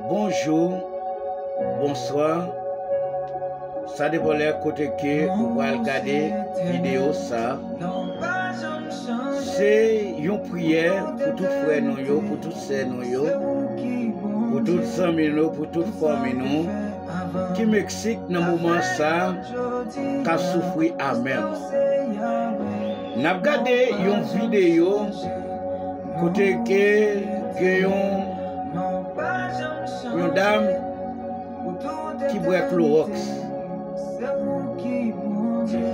Bonjour, bonsoir. Ça dépend de côté que vous allez regarder vidéo ça. C'est une prière pour tous frères nous, pour toutes sœurs nous, pour toutes amis nous, pour toutes familles nous, qui Mexique dans le moment ça, qui a souffert à même. Nous avons regardé une vidéo côté que une dame qui boit Clorox.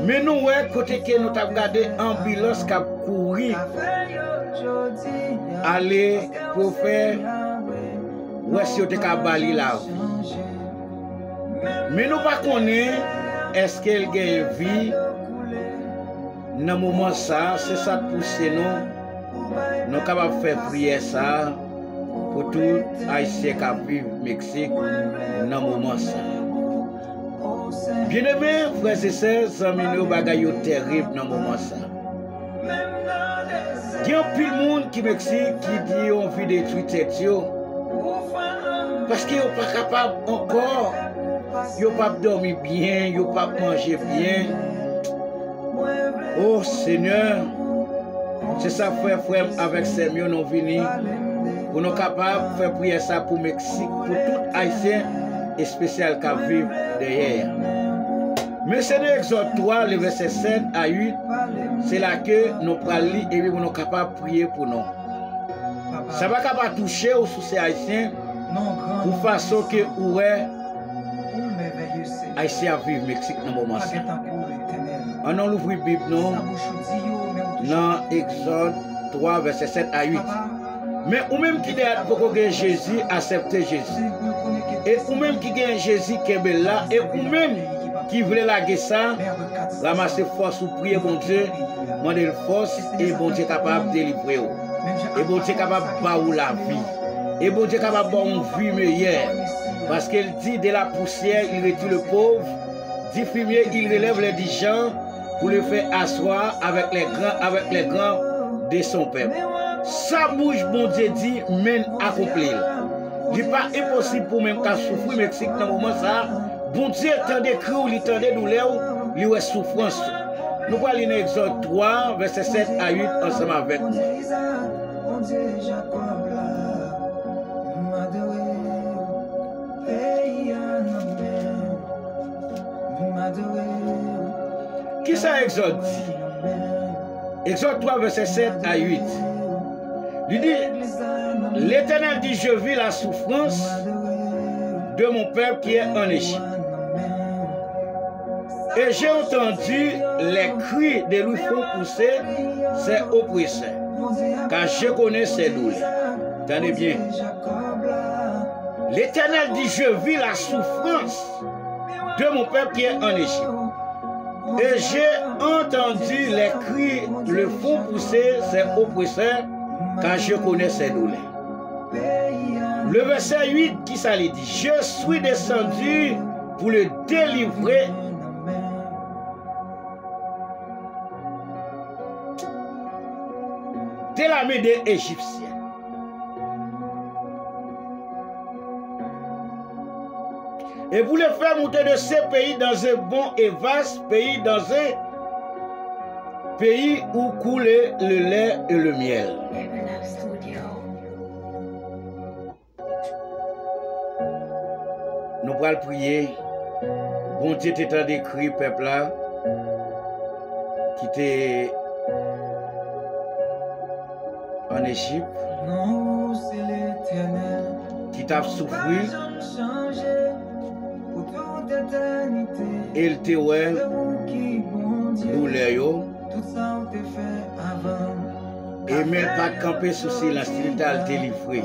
Mais nous, côté que nous avons regardé ambulance qui a couru, aller pour faire, si on a bali la vie. Mais nous ne connaissons pas est-ce qu'elle gagne vie. Dans le moment ça, c'est ça de pousser nous. Nous sommes capables de faire prière ça pour tout Haïtien qui vivent au Mexique dans le moment ça. Bien aimé, frères et sœurs, amis, nous bagaille terrible dans le moment ça. Il y a plus de monde qui Mexique qui dit on vit détruire tête parce qu'ils ne sont pas capables encore, ils ne sont pas dormir bien, ils ne sont pas manger bien. Oh Seigneur, c'est ça frère avec Seigneur nous venons pour nous capables de faire prier ça pour Mexique, pour tout Haïtien et spécial qui vivent derrière. Mais c'est dans Exode 3, le verset 7 à 8, c'est là que nous prenons lire et nous sommes capables de prier pour nous. Ça va capable toucher aux soucis haïtiens pour façon que ouais Haïtiens vivent au Mexique dans le moment. On a l'ouvrir la Bible dans Exode 3, verset 7 à 8. Mais ou même qui est pour que Jésus accepte Jésus. Et ou même qui gagne Jésus qui est là. Et ou même qui voulait la ça, ramasser force ou prier bon Dieu, demander force et bon Dieu capable de délivrer. Et bon Dieu capable de faire la vie. Et bon Dieu capable de faire une vie meilleure. Parce qu'elle dit de la poussière, il retire le pauvre. Du fumier, il relève les indigents pour le faire asseoir avec les grands de son peuple. Sa bouche, bon Dieu dit, mène accomplir. Il n'est pas impossible pour même qu'à souffrir Mexique dans le moment ça. Bon Dieu, tant de cris, il tant de douleurs, il y a souffrance. Nous allons lire Exode 3, verset 7 à 8 ensemble avec nous. Qui ça Exode dit? Exode 3, verset 7 à 8. Il dit, l'Éternel dit, je vis la souffrance de mon peuple qui est en Égypte. Et j'ai entendu les cris de lui font pousser ses oppresseurs, car je connais ses douleurs. Tenez bien. L'Éternel dit, je vis la souffrance de mon peuple qui est en Égypte. Et j'ai entendu les cris le font pousser ses oppresseurs, car je connais ses douleurs. Le verset 8 qui ça dit, je suis descendu pour le délivrer de la main des Égyptiens. Et vous le faire monter de ce pays dans un bon et vaste pays, dans un pays où coulait le lait et le miel. Nous allons prier. Bon Dieu t'étant décrit, peuple là, qui était en Égypte, qui t'a souffert. Il te ouais, douleur, et même pas camper sous silence, il t'a délivré.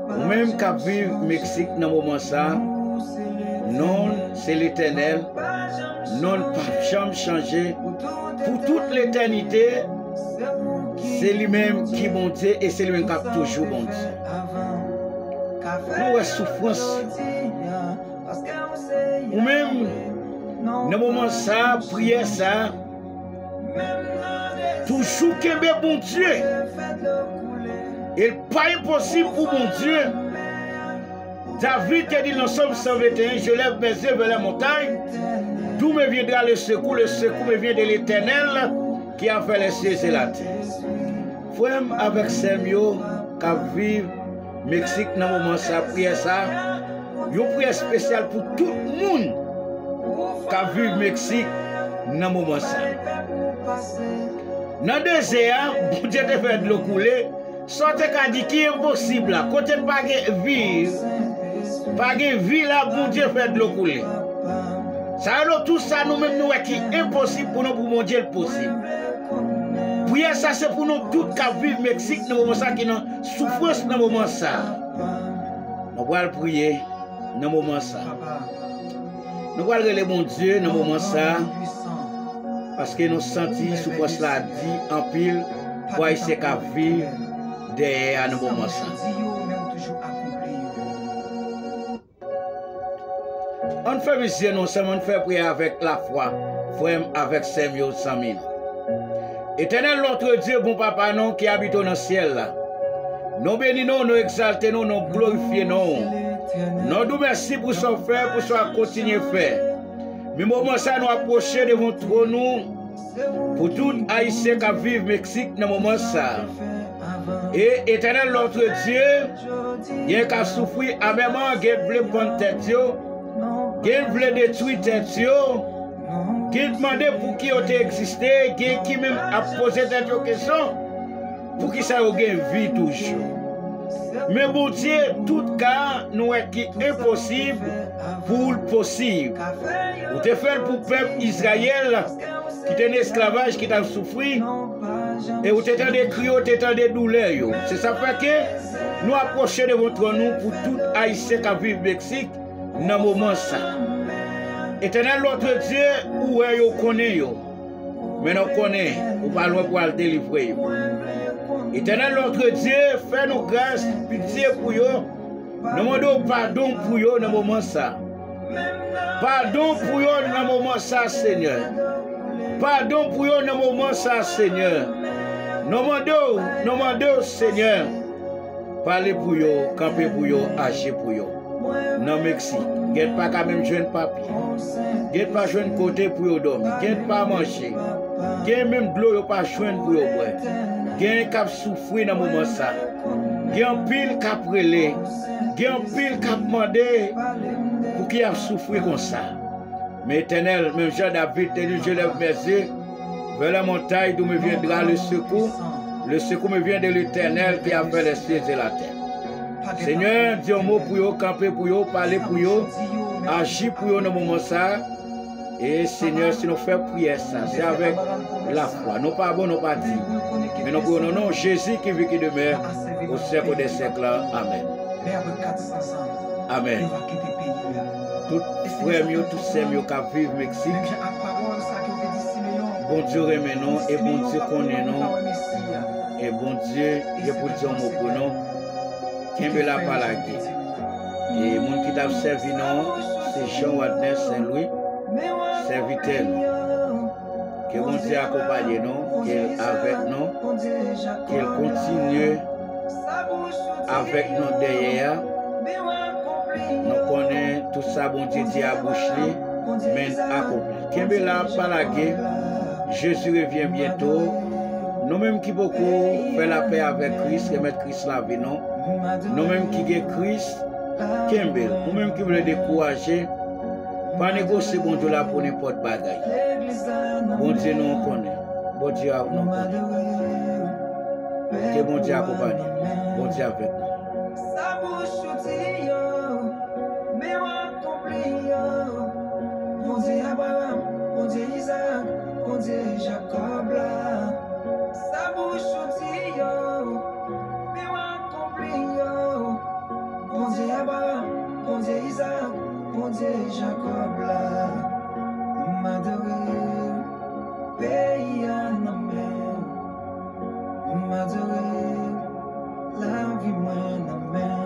Ou même qu'à vivre au Mexique dans le moment ça, non, c'est l'Éternel, non, pas jamais changé. Pour toute l'éternité, c'est lui-même qui monte et c'est lui-même qui a toujours monté. Nous avons souffrance. Ou même, dans le moment ça, prière ça, toujours qu'aimer bon Dieu. Il n'est pas impossible pour mon Dieu. David a dit dans Somme 121, je lève mes yeux vers la montagne, d'où me viendra le secours me vient de l'Éternel qui a fait les cieux et la terre. Frère, avec Samuel, qui vit au Mexique dans le moment ça, prière ça, une prière spéciale pour tout le monde qui vit au Mexique dans le moment ça. Dans le désert, pour Dieu te fait de l'eau couler, sortez qu'à dire qui est impossible là, côté pas de vie. Pas de vie là, bon Dieu fait de l'eau couler. Ça alors tout ça nous-mêmes nous qui est impossible pour nous, pour mon Dieu le possible. Prière ça c'est pour nous tous qui vivent au Mexique dans le moment ça, qui ont souffrance dans le moment ça. Nous allons prier dans le moment ça. Nous allons reler mon Dieu dans le moment ça. Parce que nous sentons souffrance là dit en pile pour essayer de vivre derrière le moment ça. On fait mission, nous sommes on fait prier avec la foi, frère avec Samuel Samin. Éternel notre Dieu, bon papa, non, qui habite dans le ciel là. Nous bénissons, nous exaltons, nous glorifions. Nous nous merci pour son frère, pour son continuer à faire. Mais moment ça, nous approcher devant nous pour tout Haïtien qui vit au Mexique dans le moment ça. Et éternel notre Dieu, il y a qu'à souffrir à même temps, il veut prendre tête, il veut détruire tête, il demande pour qui il existé, qui même a posé cette question, pour qui ça a une vie toujours. Mais bon Dieu, tout cas, nous est impossible pour le possible. Vous te faites pour le peuple Israël qui est en esclavage, qui a souffert, et vous êtes des cris, vous êtes des douleurs. C'est ça fait que nous approchons de votre nous pour tout Haïtien qui vit au Mexique dans le moment ça. Éternel notre Dieu, où est vous connaissez, mais nous connaissons, vous ne pouvez pas le délivrer. Éternel notre Dieu, fais-nous grâce, pitié pour vous. Nous demandons pardon pour vous dans le moment ça. Pardon pour vous dans le moment ça, Seigneur. Pardon pour vous dans le moment ça, Seigneur. Nous demandons, Seigneur, parlez pour vous, camper pour vous, agir pour vous. Non, Mexique, vous n'avez pas quand même jeune papier. Vous n'avez pas jeune côté pour vous dormir. Vous n'avez pas manger. Vous n'avez même de l'eau pas joindre pour vous boire. Vous avez un souffrir dans le moment ça. Vous avez un pile qui a brûlé. Vous avez un pile qui a demandé pour qui a souffert comme ça. Mais éternel, même Jean David, je lève mes yeux vers la montagne d'où me viendra le secours. Le secours me vient de l'Éternel qui a fait les cieux et la terre. Seigneur, dis un mot pour vous, camper pour vous, parler pour vous, agir pour vous dans le moment ça. Et Seigneur, si nous faisons prière ça, c'est avec la foi. Nous pas bon, nous pas dit. Mais nous prenons non Jésus qui vit qui demeure au siècle des siècles. Amen. Amen. Tous frères, tous sœurs qui vivent au Mexique, bon Dieu remet nous et bon Dieu connaît nous. Et bon Dieu, je peux dire un mot pour nous. Qui la palagé. Et les gens qui t'a servi nous, c'est Jean Wadner Saint-Louis, serviteur. Que bon Dieu accompagne nous, qu'il est avec nous, qu'il continue avec nous derrière. Nous connaissons tout ça, bon Dieu dit à bouche, mais accompli. Qui la palagé, Jésus revient bientôt. Nous-mêmes qui beaucoup fait la paix avec Christ, remettre Christ la vie, non? Nous-mêmes qui avons Christ, Kembel, nous-mêmes qui voulons décourager, pas négocier bon Dieu là pour n'importe bagaille. Bon Dieu nous connaît, bon Dieu nous connaît. Que bon Dieu accompagne, bon Dieu avec nous. Bon Dieu Abraham, bon Dieu Isaac, bon Dieu Jacob là. Sa bouche outil yo, mais accompli yo. Bon Dieu Abraham, bon Dieu Isaac, bon Dieu Jacob là. M'adorer, pays à nommer. M'adorer, la vie moi nommer.